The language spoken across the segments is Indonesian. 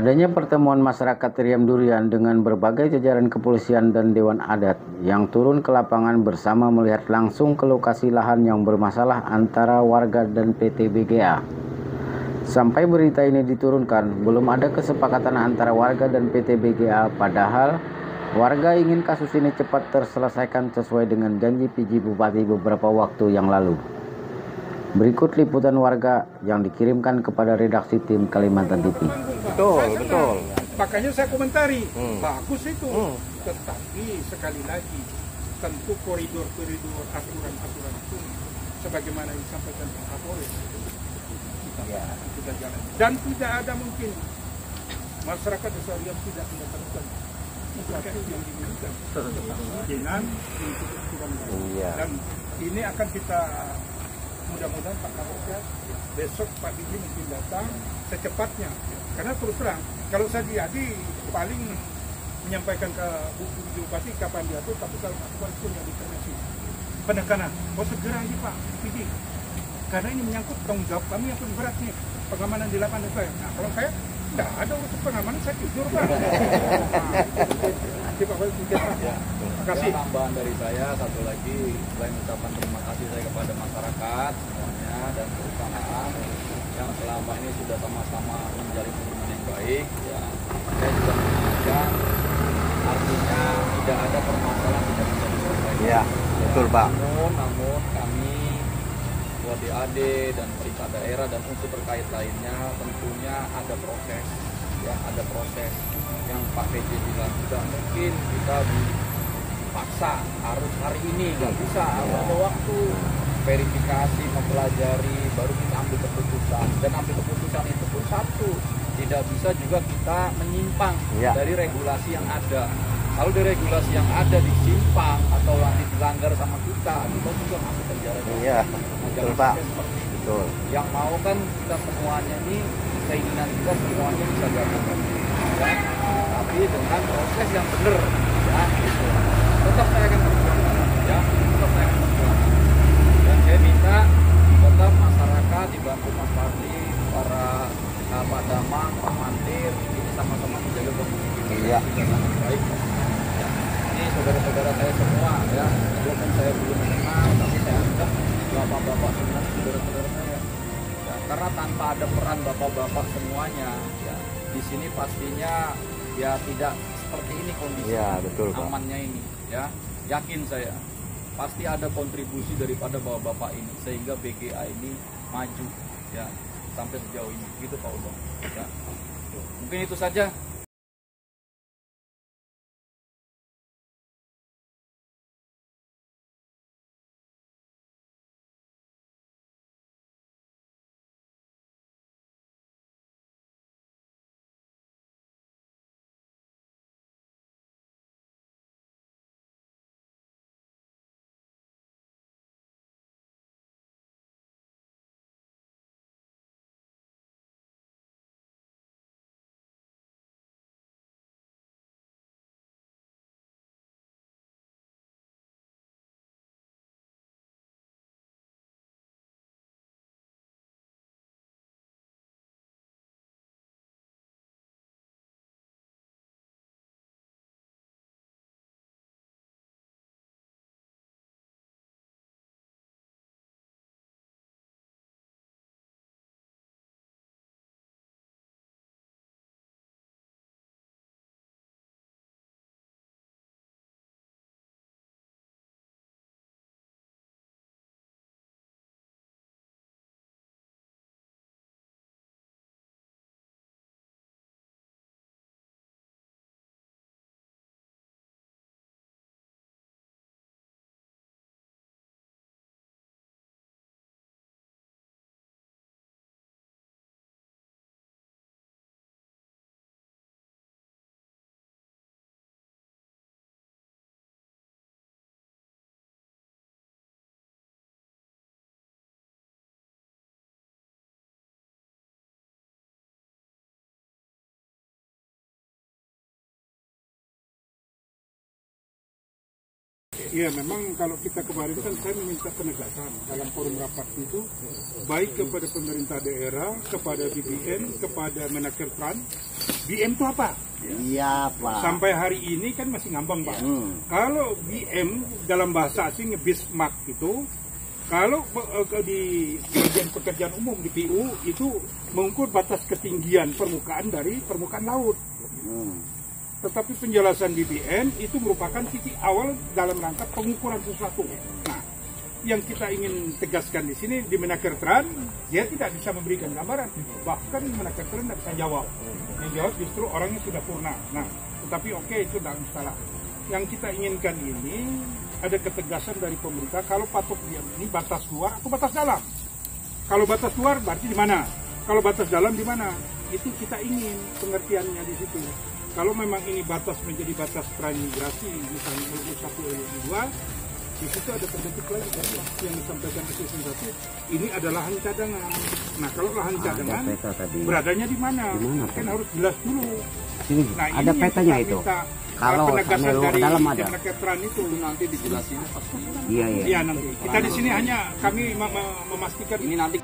Adanya pertemuan masyarakat Riam Durian dengan berbagai jajaran kepolisian dan Dewan Adat yang turun ke lapangan bersama melihat langsung ke lokasi lahan yang bermasalah antara warga dan PT BGA. Sampai berita ini diturunkan, belum ada kesepakatan antara warga dan PT BGA, padahal warga ingin kasus ini cepat terselesaikan sesuai dengan janji PJ Bupati beberapa waktu yang lalu. Berikut liputan warga yang dikirimkan kepada redaksi tim Kalimantan TV. Betul. Makanya saya komentari, bagus itu. Tetapi sekali lagi, tentu koridor-koridor aturan-aturan itu sebagaimana disampaikan Pak Kapolres kita jalan. Dan tidak ada mungkin masyarakat desa Riam tidak mendapatkan sesuatu yang dibutuhkan dengan dan ini akan kita mudah-mudahan Pak Kapolres besok Pak Didi mungkin datang secepatnya, karena terus terang kalau saya jadi paling menyampaikan ke Bupati kapan diatur, tapi kalau Pak punya determinasi penekanan, segera aja Pak Didi, karena ini menyangkut tanggung jawab kami yang paling berat nih, pengamanan di lapangan saya. Nah kalau saya tidak ada urusan pengamanan, saya jujur Pak. Terima kasih. Tambahan dari saya satu lagi, selain ucapan terima kasih saya kepada masyarakat semuanya dan perusahaan yang selama ini sudah sama-sama menjalin hubungan yang baik. Ya, saya juga mengingatkan, artinya tidak ada permasalahan tidak bisa diselesaikan. Ya, betul Pak. Namun kami DAD dan pemerintah daerah dan unsur terkait lainnya tentunya ada proses, ya ada proses yang Pak PJ bilang tidak mungkin kita dipaksa harus hari ini, nggak bisa, harus ada waktu verifikasi, mempelajari, baru kita ambil keputusan, dan ambil keputusan itu pun satu, tidak bisa juga kita menyimpang dari regulasi yang ada. Kalau di regulasi yang ada disimpang atau nanti dilanggar sama kita juga masuk penjara. Iya, betul Pak. Betul. Yang mau kan kita semuanya ini, keinginan kita semuanya bisa dilakukan. Ya, tapi dengan proses yang benar, ya. Gitu. Tetap saya akan berjuang, ya. Tetap saya akan berjuang. Dan saya minta tetap masyarakat dibantu Mas Fadli, para Pak Damang, Pak Mantir, ini sama-sama menjaga kondisi kita. Iya. Sangat baik. Saudara-saudara saya semua, ya, walaupun saya belum mengenal, tapi saya anggap bapak-bapak semua saudara-saudara saya. Ya, karena tanpa ada peran bapak-bapak semuanya, ya, di sini pastinya ya tidak seperti ini kondisi betul, amannya ini, ya, yakin saya pasti ada kontribusi daripada bapak-bapak ini sehingga BGA ini maju, ya, sampai sejauh ini, gitu Pak Udo. Ya. Mungkin itu saja. Iya, memang kalau kita kemarin kan saya meminta penegasan dalam forum rapat itu, baik kepada pemerintah daerah, kepada BBM, kepada Menaker Trans. BM itu apa? Iya, Pak. Sampai hari ini kan masih ngambang, Pak. Kalau BM dalam bahasa asing Bismarck itu, kalau di pekerjaan umum di PU itu mengukur batas ketinggian permukaan dari permukaan laut. Tetapi penjelasan BBN itu merupakan titik awal dalam rangka pengukuran sesuatu. Nah, yang kita ingin tegaskan di sini di Menaker Trans, dia tidak bisa memberikan gambaran. Bahkan Menaker Trans tidak bisa jawab. Yang jawab justru orangnya sudah purna. Nah, tetapi oke, itu tidak masalah. Yang kita inginkan ini ada ketegasan dari pemerintah kalau patok dia ini batas luar atau batas dalam. Kalau batas luar berarti di mana? Kalau batas dalam di mana? Itu kita ingin pengertiannya di situ. Kalau memang ini batas menjadi batas transmigrasi, misalnya LU1, LU2, di situ ada terbentuk lagi yang disampaikan Asisten 1, ini ada lahan cadangan. Nah, kalau lahan cadangan, beradanya di mana? Kan harus jelas dulu. Sini, nah, ada petanya itu. Kalau penegasan dari dalam ada. Menaker Trans itu nanti dijelasin pasti. Iya nanti. Kita di sini hanya kami memastikan Ini nanti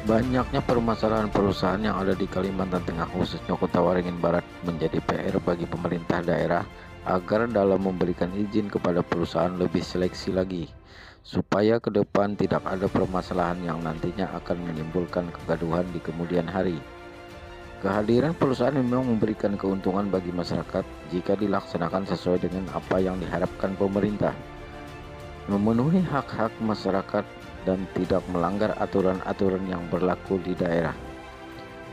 Banyaknya permasalahan perusahaan yang ada di Kalimantan Tengah, khususnya Kota Waringin Barat, menjadi PR bagi pemerintah daerah agar dalam memberikan izin kepada perusahaan lebih seleksi lagi, supaya ke depan tidak ada permasalahan yang nantinya akan menimbulkan kegaduhan di kemudian hari. Kehadiran perusahaan memang memberikan keuntungan bagi masyarakat jika dilaksanakan sesuai dengan apa yang diharapkan pemerintah, memenuhi hak-hak masyarakat dan tidak melanggar aturan-aturan yang berlaku di daerah.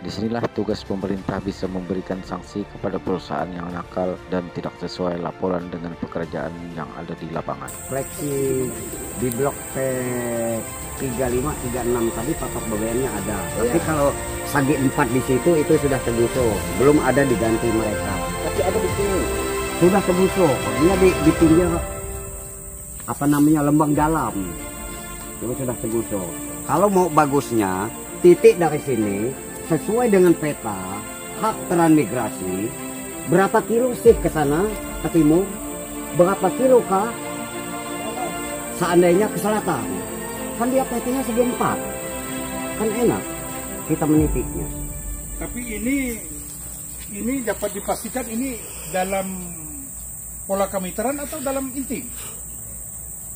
Disinilah tugas pemerintah bisa memberikan sanksi kepada perusahaan yang nakal dan tidak sesuai laporan dengan pekerjaan yang ada di lapangan. Fleksi di blok P35, 36 tadi patok BBM-nya ada. Tapi kalau sagi 4 di situ itu sudah tegusur, belum ada diganti mereka. Tapi ada di sini. Sudah tegusur, ini di pinggir lembang dalam. Itu sudah tegusur. Kalau mau bagusnya, titik dari sini sesuai dengan peta hak transmigrasi, berapa kilo sih ke sana ke timur, berapa kilo kah seandainya ke selatan. Kan dia petanya segi 4, kan enak kita menitiknya. Tapi ini dapat dipastikan ini dalam pola kemitraan atau dalam inti?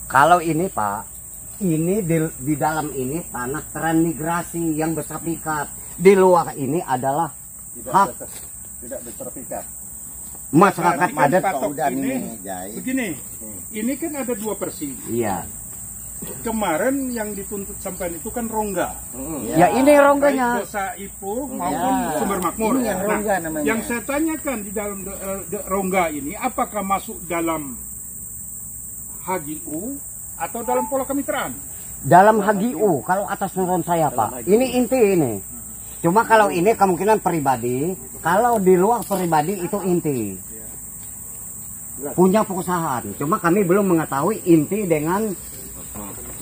Kalau ini Pak, ini di dalam ini tanah transmigrasi yang bersertifikat. Di luar ini adalah hak tidak bersertifikat. Masyarakat kan adat. patok ini begini, ini kan ada 2 versi. Iya. Kemarin yang dituntut sampai itu kan rongga. Ya ini rongganya. Baik Desa Ipo maupun Sumber Makmur. Ini yang rongga namanya. Yang saya tanyakan di dalam rongga ini, apakah masuk dalam HGU atau dalam pola kemitraan? Dalam HGU, kalau atas nurun saya Pak. Ini inti ini. Cuma kalau ini kemungkinan pribadi, kalau di luar pribadi itu inti. Punya perusahaan. Cuma kami belum mengetahui inti dengan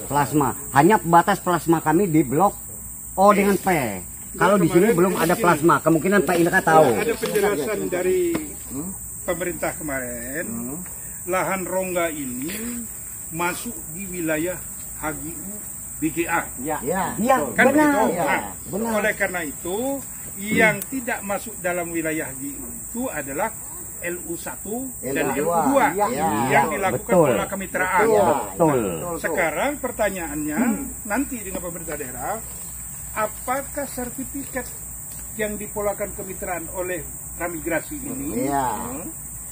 plasma. Hanya batas plasma kami di blok O dengan P. Kalau di sini belum ada plasma, kemungkinan Pak Indra tahu. Ada penjelasan dari pemerintah kemarin, lahan rongga ini masuk di wilayah HGU BGA. Iya, Kan benar. begitu? Ya, Nah, benar. oleh karena itu, yang tidak masuk dalam wilayah HGU itu adalah LU1 dan LU2 yang dilakukan betul. pola kemitraan. Betul. Sekarang pertanyaannya, nanti dengan pemerintah daerah, apakah sertifikat yang dipolakan kemitraan oleh transmigrasi ini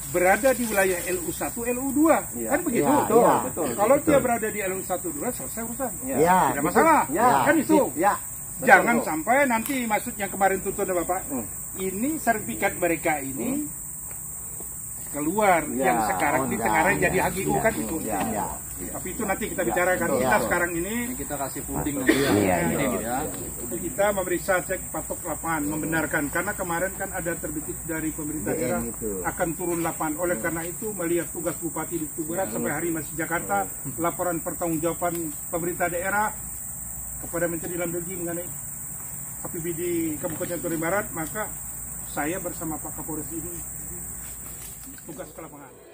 berada di wilayah LU1, LU2? Kan begitu? Betul. Kalau dia berada di LU1, 2, selesai urusan. Ya, Tidak masalah. Kan itu. Ya. Jangan sampai nanti maksud yang kemarin tuntut Bapak, ini sertifikat mereka ini keluar yang sekarang di tengah jadi HGU kan itu. Tapi itu nanti kita bicarakan. Kita sekarang ini kita kasih puding nanti kita memeriksa cek patok lapangan, membenarkan karena kemarin kan ada terbit dari pemerintah daerah akan turun lapangan. Oleh karena itu melihat tugas Bupati di Tuburan sampai hari masih Jakarta, laporan pertanggungjawaban pemerintah daerah kepada Menteri Dalam Negeri mengenai APBD Kabupaten Waringin Barat, maka saya bersama Pak Kapolres ini tugas ke lapangan.